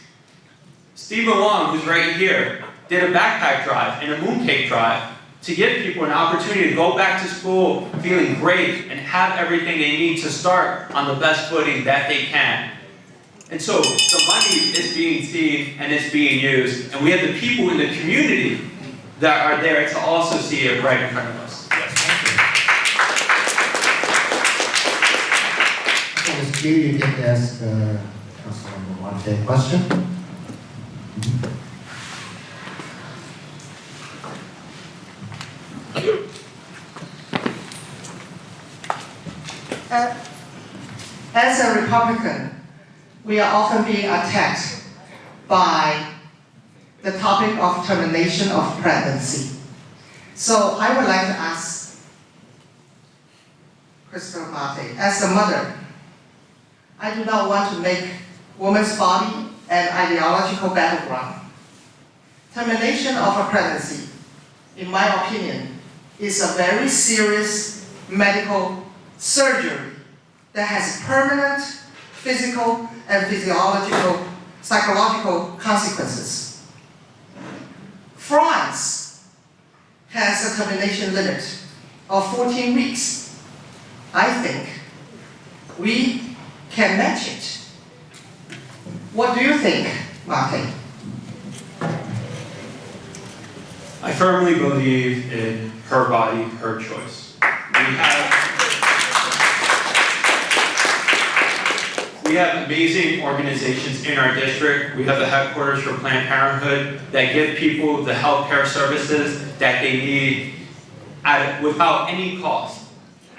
Stephen Wong, who's right here, did a backpack drive and a mooncake drive to give people an opportunity to go back to school feeling great and have everything they need to start on the best footing that they can. And so the money is being seen and it's being used, and we have the people in the community that are there to also see it right in front of us. Q, you get to ask Councilmember Marte a question. As a Republican, we are often being attacked by the topic of termination of pregnancy. So I would like to ask Crystal Marte, as a mother, I do not want to make woman's body an ideological battleground. Termination of a pregnancy, in my opinion, is a very serious medical surgery that has permanent physical and physiological, psychological consequences. France has a termination limit of 14 weeks. I think we can match it. What do you think, Marte? I firmly believe in her body, her choice. We have amazing organizations in our district. We have the headquarters for Planned Parenthood that give people the healthcare services that they need without any cost.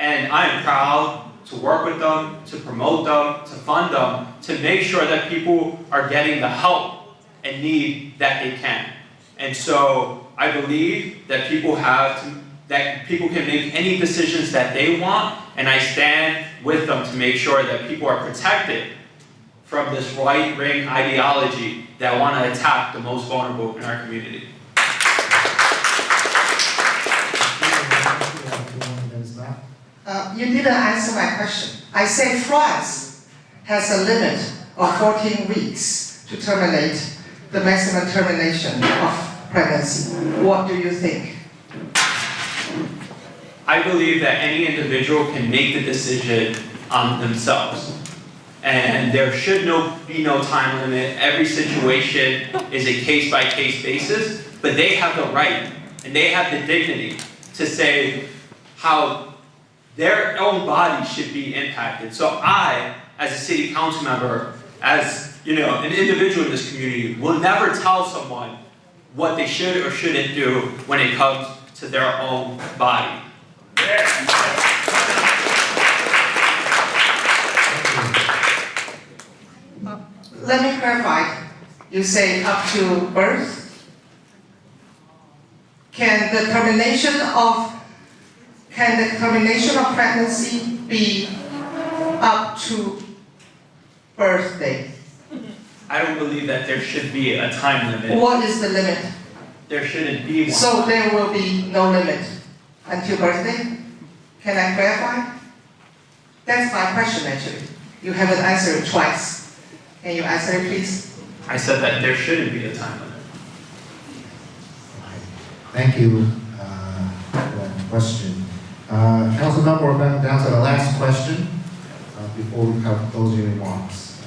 And I am proud to work with them, to promote them, to fund them, to make sure that people are getting the help and need that they can. And so I believe that people can make any decisions that they want, and I stand with them to make sure that people are protected from this right-wing ideology that want to attack the most vulnerable in our community. You didn't answer my question. I say France has a limit of 14 weeks to terminate the maximum termination of pregnancy. What do you think? I believe that any individual can make the decision on themselves. And there should be no time limit. Every situation is a case-by-case basis, but they have the right and they have the dignity to say how their own body should be impacted. So I, as a city council member, as an individual in this community, will never tell someone what they should or shouldn't do when it comes to their own body. Let me clarify. You say up to birth? Can the termination of pregnancy be up to birthday? I don't believe that there should be a time limit. What is the limit? There shouldn't be one. So there will be no limit until birthday? Can I clarify? That's my question actually. You haven't answered it twice. Can you answer it please? I said that there shouldn't be a time limit. Thank you for that question. Councilmember, we're down to the last question before we have closing remarks.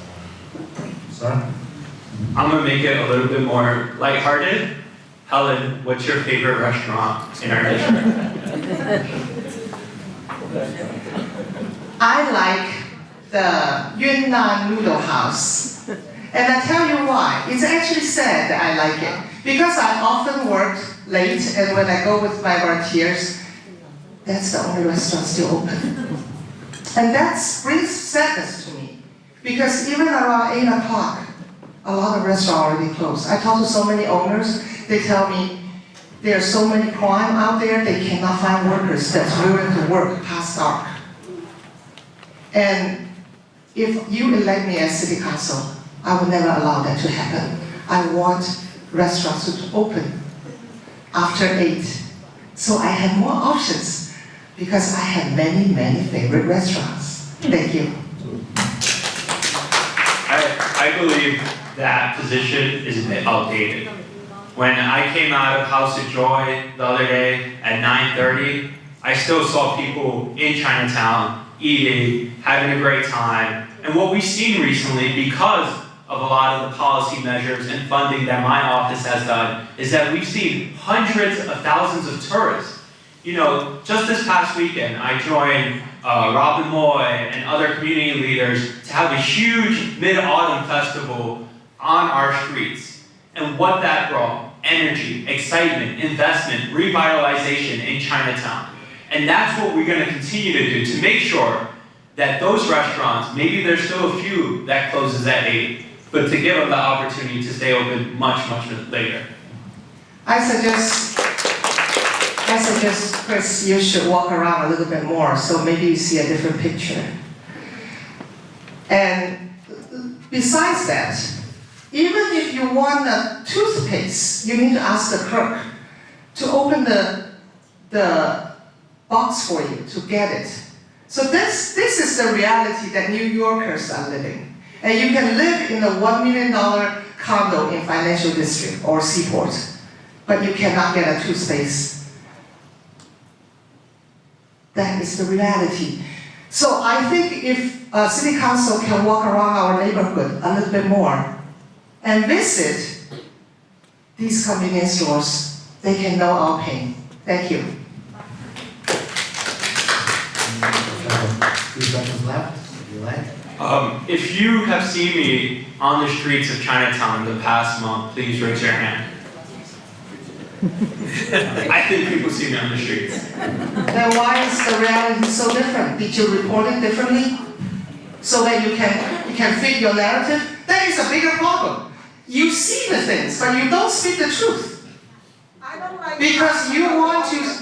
Sir? I'm gonna make it a little bit more lighthearted. Helen, what's your favorite restaurant in our district? I like the Yunnan Noodle House. And I tell you why. It's actually sad that I like it. Because I often work late, and when I go with my volunteers, that's the only restaurant still open. And that brings sadness to me. Because even around 8 o'clock, a lot of restaurants already closed. I talk to so many owners, they tell me there's so many crime out there, they cannot find workers that's willing to work past dark. And if you elect me as city council, I will never allow that to happen. I want restaurants to open after 8. So I have more options because I have many, many favorite restaurants. Thank you. I believe that position is a bit outdated. When I came out of House of Joy the other day at 9:30, I still saw people in Chinatown eating, having a great time. And what we've seen recently, because of a lot of the policy measures and funding that my office has done, is that we've seen hundreds of thousands of tourists just this past weekend, I joined Robin Moy and other community leaders to have a huge mid-autumn festival on our streets. And what that brought: energy, excitement, investment, revitalization in Chinatown. And that's what we're going to continue to do to make sure that those restaurants, maybe there's still a few that closes at 8, but to give them the opportunity to stay open much, much later. I suggest, Chris, you should walk around a little bit more, so maybe you see a different picture. And besides that, even if you want a toothpaste, you need to ask the clerk to open the box for you to get it. So this is the reality that New Yorkers are living. And you can live in a $1 million condo in Financial District or Seaport, but you cannot get a toothpaste. That is the reality. So I think if City Council can walk around our neighborhood a little bit more and visit these convenience stores, they can know our pain. Thank you. A few seconds left, if you like. If you have seen me on the streets of Chinatown in the past month, please raise your hand. I think people see me on the streets. Then why is the reality so different? Did you report it differently? So that you can fit your narrative? That is a bigger problem. You see the things, but you don't speak the truth. I don't like Because you want to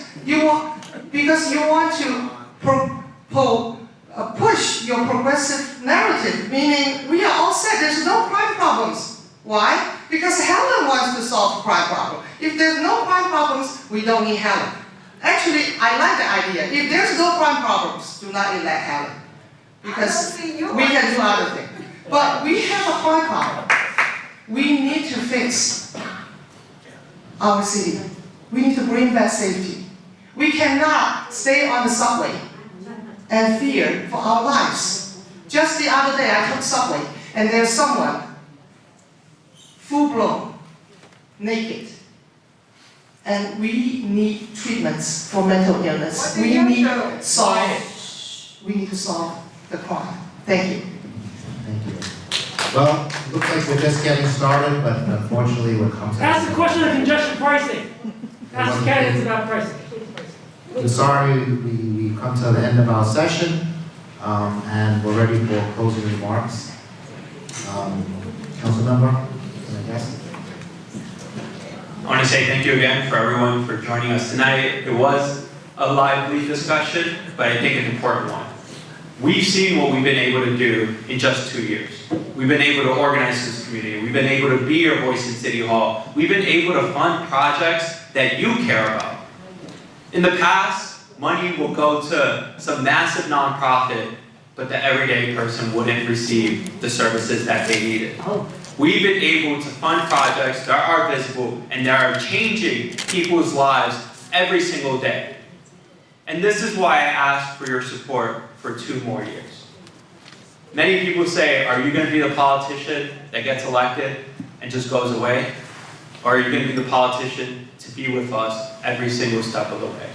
push your progressive narrative, meaning we are all set, there's no crime problems. Why? Because Helen wants to solve the crime problem. If there's no crime problems, we don't need Helen. Actually, I like the idea. If there's no crime problems, do not elect Helen. Because we can do other things. But we have a crime problem. We need to fix our city. We need to bring back safety. We cannot stay on the subway and fear for our lives. Just the other day, I took subway, and there's someone full-blown, naked. And we need treatments for mental illness. We need to solve the crime. Thank you. Thank you. Well, it looks like we're just getting started, but unfortunately we're coming to... Ask the question of congestion pricing. Ask the candidates about pricing. We're sorry, we come to the end of our session, and we're ready for closing remarks. Council member, I guess. I want to say thank you again for everyone for joining us tonight. It was a lively discussion, but I think an important one. We've seen what we've been able to do in just 2 years. We've been able to organize this community. We've been able to be your voice in City Hall. We've been able to fund projects that you care about. In the past, money will go to some massive nonprofit, but the everyday person wouldn't receive the services that they needed. We've been able to fund projects that are visible and that are changing people's lives every single day. And this is why I asked for your support for 2 more years. Many people say, are you going to be the politician that gets elected and just goes away? Or are you going to be the politician to be with us every single step of the way?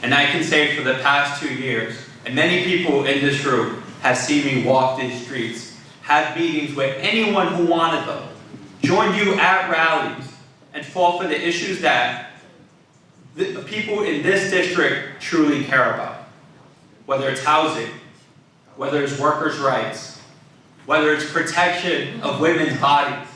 And I can say for the past 2 years, and many people in this room have seen me walk these streets, have meetings with anyone who wanted them, join you at rallies, and fall for the issues that the people in this district truly care about. Whether it's housing, whether it's workers' rights, whether it's protection of women's bodies.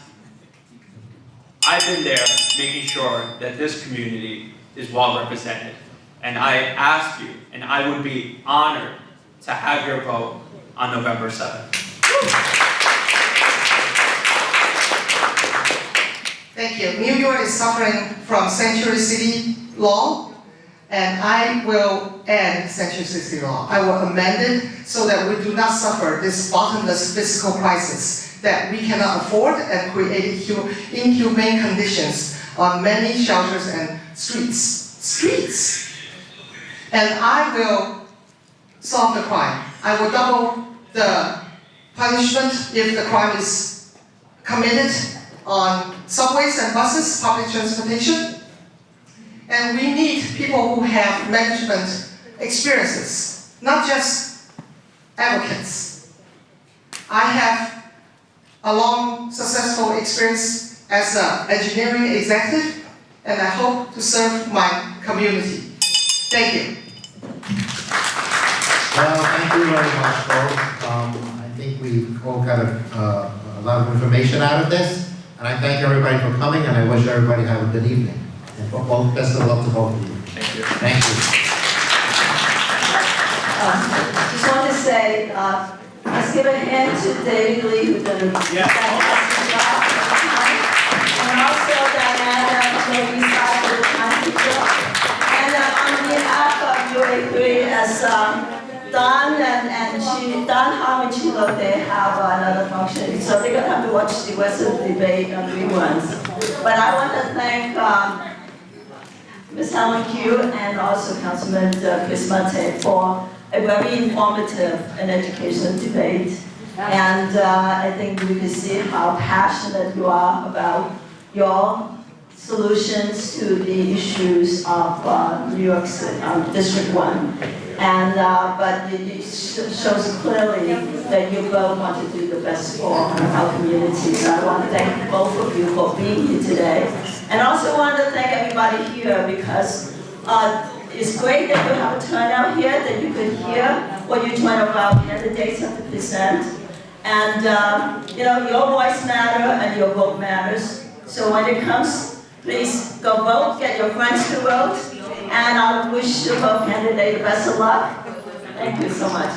I've been there making sure that this community is well represented. And I ask you, and I would be honored to have your vote on November 7th. Thank you. New York is suffering from Century City law, and I will end Century City law. I will amend it so that we do not suffer this bottomless fiscal crisis that we cannot afford and create inhumane conditions on many shelters and streets. And I will solve the crime. I will double the punishment if the crime is committed on subways and buses, public transportation. And we need people who have management experiences, not just advocates. I have a long, successful experience as an engineering executive, and I hope to serve my community. Thank you. Well, thank you very much, folks. I think we all got a lot of information out of this, and I thank everybody for coming, and I wish everybody have a good evening. And both, best of luck to both of you. Thank you. Thank you. Just want to say, let's give a hand to David Lee, who did a fantastic job. And also Diana, maybe for the time job. And on behalf of UA3, as Don and Don, Ham, and Chilo, they have another function, so they're gonna have to watch the rest of the debate on reruns. But I want to thank Ms. Helen Q and also Councilman Chris Marte for a very informative and educational debate. And I think we can see how passionate you are about your solutions to the issues of New York City, District 1. And, but it shows clearly that you both want to do the best for our community. So I want to thank both of you for being here today. And also want to thank everybody here because it's great that you have a turnout here, that you could hear what each one of our candidates have to present. And you know, your voice matters and your vote matters. So when it comes, please go vote, get your friends to vote. And I wish you both candidates the best of luck. Thank you so much.